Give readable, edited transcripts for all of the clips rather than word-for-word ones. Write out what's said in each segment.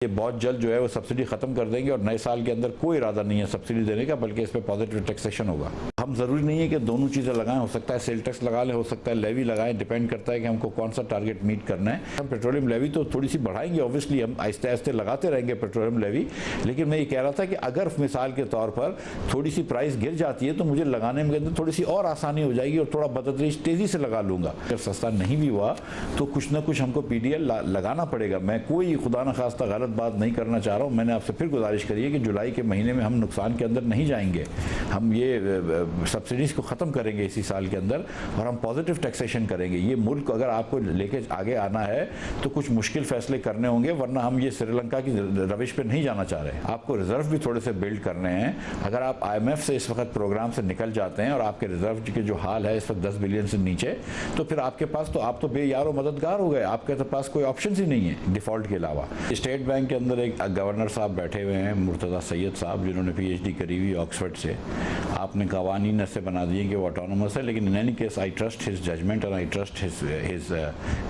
یہ بہت جلد جو ہے وہ سبسڈی ختم کر دیں گے اور نئے سال کے اندر کوئی ارادہ نہیں ہے سبسڈی دینے کا، بلکہ اس پہ پازیٹیو ٹیکسیشن ہوگا. ہم ضروری نہیں ہے کہ دونوں چیزیں لگائیں، ہو سکتا ہے سیل ٹیکس لگا لیں، ہو سکتا ہے لیوی لگائیں، ڈیپینڈ کرتا ہے کہ ہم کو کون سا ٹارگیٹ میٹ کرنا ہے. ہم پیٹرولیم لیوی تو تھوڑی سی بڑھائیں گے، اوبویسلی ہم آہستہ آہستہ لگاتے رہیں گے پیٹرولیم لیوی، لیکن میں یہ کہہ رہا تھا کہ اگر مثال کے طور پر تھوڑی سی پرائس گر جاتی ہے تو مجھے لگانے میں اندر تھوڑی سی اور آسانی ہو جائے گی اور تھوڑا بتدریج تیزی سے لگا لوں گا. اگر سستا نہیں بھی ہوا تو کچھ نہ کچھ ہم کو پی ڈی ایل لگانا پڑے گا. میں کوئی خدا نخواستہ غلط بات نہیں کرنا چاہ رہا ہوں. میں نے آپ سے پھر گزارش کری ہے کہ جولائی کے مہینے میں ہم نقصان کے اندر نہیں جائیں گے. ہم یہ سبسڈیز کو ختم کریں گے اسی سال کے اندر اور ہم پازیٹیو ٹیکسیشن کریں گے. یہ ملک اگر آپ کو لے کے آگے آنا ہے تو کچھ مشکل فیصلے کرنے ہوں گے، ورنہ ہم یہ سری لنکا کی روش پہ نہیں جانا چاہ رہے. آپ کو ریزرو بھی تھوڑے سے بلڈ کرنے ہیں. اگر آپ آئی ایم ایف سے اس وقت پروگرام سے نکل جاتے ہیں اور آپ کے ریزرو کے جو حال ہے اس وقت 10 بلین سے نیچے، تو پھر آپ کے پاس تو آپ تو بے یار و مددگار ہو گئے. آپ کے پاس کوئی آپشنز ہی نہیں ہے ڈیفالٹ کے علاوہ. اسٹیٹ بینک کے اندر ایک گورنر صاحب بیٹھے ہوئے ہیں، مرتضیٰ سید صاحب، جنہوں نے پی ایچ ڈی کری ہوئی آکسفورڈ سے. آپ نے قوانین ایسے بنا دیے کہ وہ آٹونومس ہے، لیکن in any case I trust his judgement اور I trust his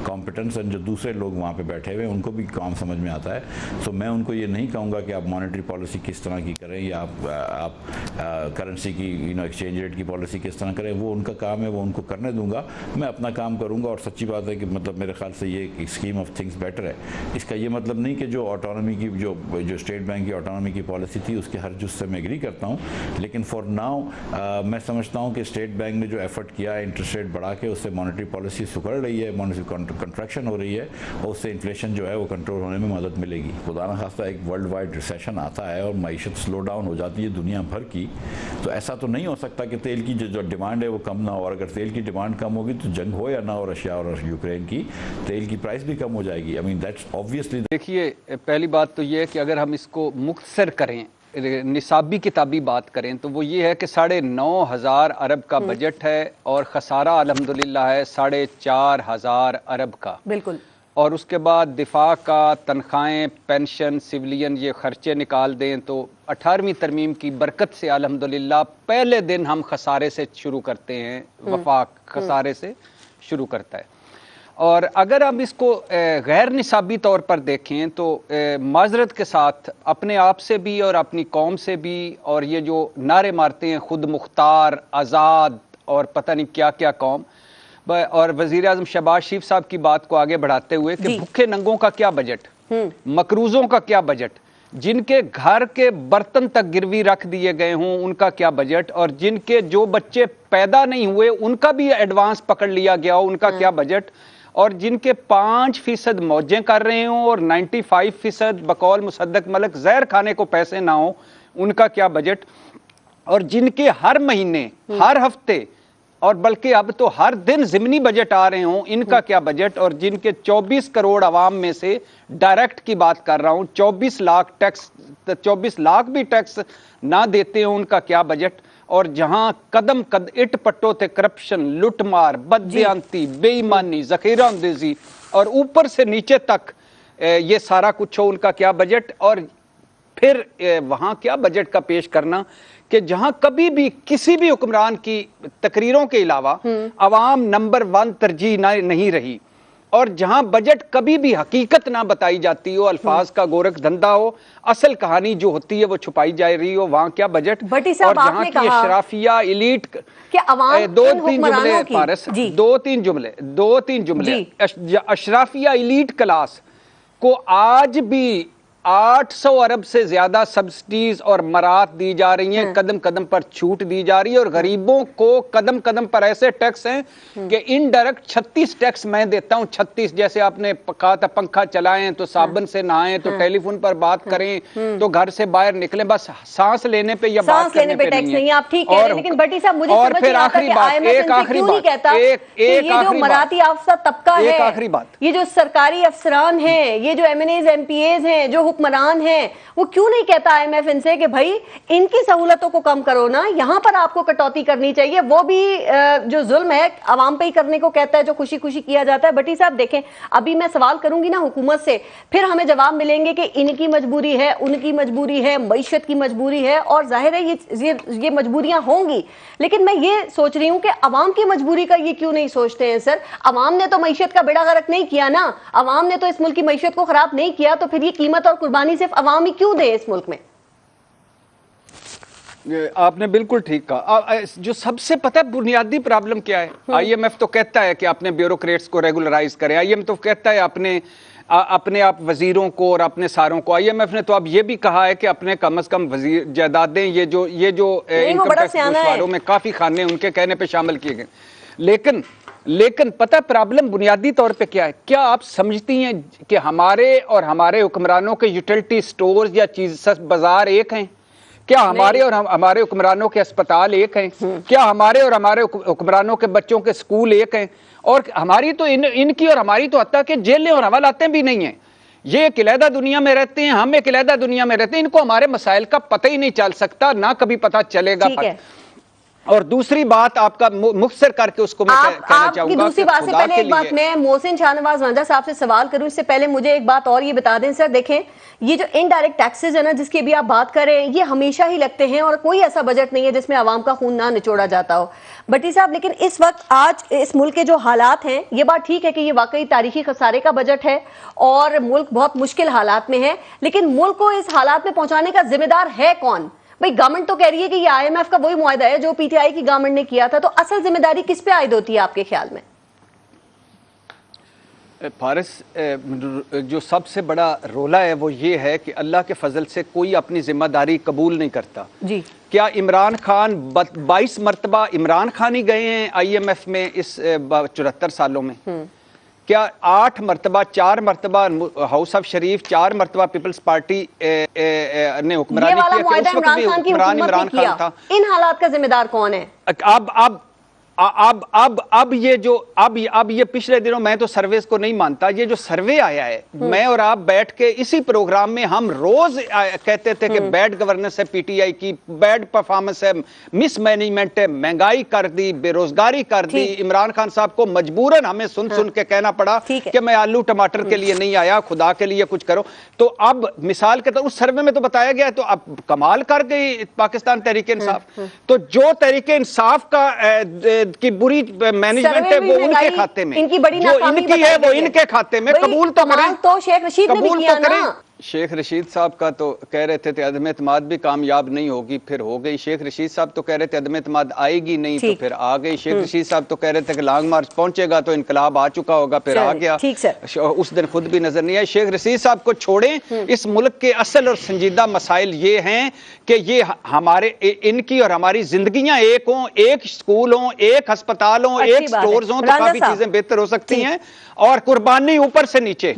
competence. And جو دوسرے لوگ وہاں پہ بیٹھے ہوئے ہیں ان کو بھی کام سمجھ میں آتا ہے. تو میں ان کو یہ نہیں کہوں گا کہ آپ مانیٹری پالیسی کس طرح کی کریں یا آپ کرنسی کی ایکسچینج ریٹ کی پالیسی کس طرح کریں. وہ ان کا کام ہے، وہ ان کو کرنے دوں گا. میں اپنا کام کروں گا. اور سچی بات ہے کہ مطلب میرے خیال سے یہ اسکیم آف تھنگس بیٹر ہے. اس کا یہ مطلب نہیں کہ جو آٹونومی کی جو اسٹیٹ بینک کی آٹونومی کی پالیسی تھی اس کے ہر جز سے میں ایگری کرتا ہوں، لیکن فار ناؤ میں سمجھتا ہوں کہ اسٹیٹ بینک نے جو ایفرٹ کیا ہے انٹرسٹ ریٹ بڑھا کے، اس سے مانیٹری پالیسی سکڑ رہی ہے، مانیٹری کنٹریکشن ہو رہی ہے اور اس سے انفلیشن جو ہے وہ کنٹرول ہونے میں مدد ملے گی. خدا نخواستہ ایک ورلڈ وائڈ ریسیشن آتا ہے اور معیشت سلو ڈاؤن ہو جاتی ہے دنیا بھر کی، تو ایسا تو نہیں ہو سکتا کہ تیل کی جو ڈیمانڈ ہے وہ کم نہ ہو. اور اگر تیل کی ڈیمانڈ کم ہوگی تو جنگ ہو یا نہ ہو رشیا اور یوکرین کی، تیل کی پرائس بھی کم ہو جائے گی. آئی مین دیٹس obviously. دیکھیے، پہلی بات تو یہ ہے کہ اگر ہم اس کو مختصر کریں، نصابی کتابی بات کریں، تو وہ یہ ہے کہ 9,500 ارب کا بجٹ ہے اور خسارہ الحمدللہ ہے 4,500 ارب کا. بالکل. اور اس کے بعد دفاع کا، تنخواہیں، پینشن، سویلین یہ خرچے نکال دیں تو 18ویں ترمیم کی برکت سے الحمدللہ پہلے دن ہم خسارے سے شروع کرتے ہیں. وفاق خسارے سے شروع کرتا ہے. اور اگر ہم اس کو غیر نصابی طور پر دیکھیں تو معذرت کے ساتھ اپنے آپ سے بھی اور اپنی قوم سے بھی، اور یہ جو نعرے مارتے ہیں خود مختار، آزاد اور پتہ نہیں کیا کیا قوم، اور وزیر اعظم شہباز شریف صاحب کی بات کو آگے بڑھاتے ہوئے کہ بھوکے ننگوں کا کیا بجٹ، مقروضوں کا کیا بجٹ، جن کے گھر کے برتن تک گروی رکھ دیے گئے ہوں ان کا کیا بجٹ، اور جن کے جو بچے پیدا نہیں ہوئے ان کا بھی ایڈوانس پکڑ لیا گیا ہو ان کا کیا بجٹ، اور جن کے 5% موجیں کر رہے ہوں اور 95% بقول مصدق ملک زہر کھانے کو پیسے نہ ہوں ان کا کیا بجٹ، اور جن کے ہر مہینے، ہر ہفتے اور بلکہ اب تو ہر دن ضمنی بجٹ آ رہے ہوں ان کا کیا بجٹ، اور جن کے 24 کروڑ عوام میں سے ڈائریکٹ کی بات کر رہا ہوں 24 لاکھ بھی ٹیکس نہ دیتے ہوں ان کا کیا بجٹ، اور جہاں قدم اٹ پٹو تھے کرپشن، لٹ مار، بددیانتی، بے ایمانی، ذخیرہ اندوزی اور اوپر سے نیچے تک یہ سارا کچھ ہو ان کا کیا بجٹ. اور پھر وہاں کیا بجٹ کا پیش کرنا کہ جہاں کبھی بھی کسی بھی حکمران کی تقریروں کے علاوہ عوام نمبر 1 ترجیح نہیں رہی، اور جہاں بجٹ کبھی بھی حقیقت نہ بتائی جاتی ہو، الفاظ کا گورکھ دھندا ہو، اصل کہانی جو ہوتی ہے وہ چھپائی جا رہی ہو، وہاں کیا بجٹ. اور جہاں کی اشرافیہ ایلیٹ کہ عوام دو تین جملے اشرافیہ ایلیٹ کلاس کو آج بھی 800 ارب سے زیادہ سبسڈیز اور مرات دی جا رہی ہیں، قدم قدم پر چھوٹ دی جا رہی ہے، اور غریبوں کو قدم قدم پر ایسے ٹیکس ہیں کہ انڈائریکٹ 36 ٹیکس میں دیتا ہوں. 36 جیسے آپ نے کہا تھا پنکھا چلائیں تو صابن سے نہائیں تو ٹیلی فون پر بات کریں تو گھر سے باہر نکلیں، بس سانس لینے پہ یا بات کرنے پہ ٹیکس نہیں. آپ ٹھیک کہہ رہے ہیں، لیکن بٹی صاحب مجھے سمجھ نہیں آتا کہ آئی ایم ایف ان سے کیوں نہیں کہتا کہ یہ جو مراتی یافتہ طبقہ ہے، یہ جو سرکاری افسران ہیں، یہ جو M N As M P As ہیں، جو حکمران ہیں، وہ کیوں نہیں کہتا آئی ایم ایف ان سے کہ بھائی ان کی سہولتوں کو کم کرو نا، یہاں پر آپ کو کٹوتی کرنی چاہیے. وہ بھی جو ظلم ہے عوام پہ ہی کرنے کو کہتا ہے جو خوشی خوشی کیا جاتا ہے. بٹی صاحب دیکھیں، ابھی میں سوال کروں گی نا حکومت سے، پھر ہمیں جواب ملیں گے کہ ان کی مجبوری ہے، ان کی مجبوری ہے، معیشت کی مجبوری ہے، اور ظاہر ہے یہ مجبوریاں ہوں گی. لیکن میں یہ سوچ رہی ہوں کہ عوام کی مجبوری کا یہ کیوں نہیں سوچتے ہیں سر؟ عوام نے تو معیشت کا بیڑا غرق نہیں کیا نا، عوام نے تو اس ملک کی معیشت کو خراب نہیں کیا، تو پھر یہ قیمت اور قربانی صرف عوام ہی کیوں دے اس ملک میں؟ آپ نے بالکل ٹھیک کہا. جو سب سے پتہ بنیادی پرابلم کیا ہے, آئی ایم ایف تو کہتا ہے کہ اپنے بیوروکریٹس کو ریگولرائز کریں, آئی ایم ایف تو کہتا ہے اپنے آپ وزیروں کو اور اپنے ساروں کو, آئی ایم ایف نے تو اب یہ بھی کہا ہے کہ اپنے کم از کم وزیر جائیدادیں یہ جو انکم ٹیکس گوشواروں میں کافی خانے ان کے کہنے پہ شامل کیے گئے. لیکن پتہ پرابلم بنیادی طور پہ کیا ہے؟ کیا آپ سمجھتی ہیں کہ ہمارے اور ہمارے حکمرانوں کے یوٹیلٹی سٹورز یا چیز بازار ایک ہیں؟ کیا ہمارے اور ہمارے حکمرانوں کے اسپتال ایک ہیں؟ کیا ہمارے اور ہمارے حکمرانوں کے بچوں کے سکول ایک ہیں؟ اور ہماری تو ان کی اور ہماری تو حتیٰ کہ جیلیں اور حوالاتیں بھی نہیں ہیں. یہ ایک علیحدہ دنیا میں رہتے ہیں, ہم ایک علیحدہ دنیا میں رہتے ہیں, ان کو ہمارے مسائل کا پتہ ہی نہیں چل سکتا, نہ کبھی پتہ چلے گا. اور دوسری بات آپ کا مختصر کر کے اس کو میں کہنا چاہوں گا, دوسری بات سے پہلے ایک بات میں محسن شاہ نواز وندہ صاحب سے سوال کروں, اس سے پہلے مجھے ایک بات اور یہ بتا دیں سر. دیکھیں یہ جو انڈائریکٹ ٹیکسز ہے نا جس کی بھی آپ بات کر رہے ہیں, یہ ہمیشہ ہی لگتے ہیں اور کوئی ایسا بجٹ نہیں ہے جس میں عوام کا خون نہ نچوڑا جاتا ہو. بٹی صاحب لیکن اس وقت آج اس ملک کے جو حالات ہیں, یہ بات ٹھیک ہے کہ یہ واقعی تاریخی خسارے کا بجٹ ہے اور ملک بہت مشکل حالات میں ہے, لیکن ملک کو اس حالات میں پہنچانے کا ذمہ دار ہے کون؟ بھئی گورنمنٹ تو کہہ رہی ہے کہ یہ آئی ایم ایف کا وہی معاہدہ ہے جو پی ٹی آئی کی گورنمنٹ نے کیا تھا, تو اصل ذمہ داری کس پہ عائد ہوتی ہے آپ کے خیال میں؟ فارس, جو سب سے بڑا رولا ہے وہ یہ ہے کہ اللہ کے فضل سے کوئی اپنی ذمہ داری قبول نہیں کرتا. جی کیا عمران خان 22 مرتبہ عمران خان ہی گئے ہیں آئی ایم ایف میں اس 74 سالوں میں؟ کیا 8 مرتبہ 4 مرتبہ ہاؤس آف شریف, 4 مرتبہ پیپلز پارٹی نے حکمرانی کی؟ اس وقت بھی حکمران عمران خان تھا. ان حالات کا ذمہ دار کون ہے؟ اب یہ پچھلے دنوں, میں تو سرویز کو نہیں مانتا, یہ جو سروے آیا ہے, میں اور آپ بیٹھ کے اسی پروگرام میں ہم روز کہتے تھے کہ بیڈ گورننس ہے پی ٹی آئی کی, بیڈ پرفارمنس ہے, مس مینجمنٹ ہے, مہنگائی کر دی, بے روزگاری کر دی. عمران خان صاحب کو مجبوراً ہمیں سن کے کہنا پڑا کہ میں آلو ٹماٹر کے لیے نہیں آیا, خدا کے لیے کچھ کرو. تو اب مثال کے طور اس سروے میں تو بتایا گیا ہے, تو اب کمال کر گئی پاکستان تحریک انصاف. تو جو تحریک انصاف کا کی بری مینجمنٹ ہے وہ ان کے کھاتے میں, جو ان کی ہے وہ ان کے کھاتے میں. قبول تو کریں, تو شیخ رشید نے بھی کیا نا. شیخ رشید صاحب کا تو کہہ رہے تھے عدم اعتماد بھی کامیاب نہیں ہوگی, پھر ہو گئی. شیخ رشید صاحب تو کہہ رہے تھے عدم اعتماد آئے گی نہیں, تو پھر آ گئی. شیخ رشید صاحب تو کہہ رہے تھے کہ لانگ مارچ پہنچے گا تو انقلاب آ چکا ہوگا, پھر آ گیا. اس دن خود بھی نظر نہیں آئے. شیخ رشید صاحب کو چھوڑیں, اس ملک کے اصل اور سنجیدہ مسائل یہ ہیں کہ یہ ہمارے ان کی اور ہماری زندگیاں ایک ہوں, ایک سکول ہوں, ایک ہسپتال ہوں, ایک سٹورز ہوں, تو کافی چیزیں بہتر ہو سکتی ہیں, اور قربانی اوپر سے نیچے.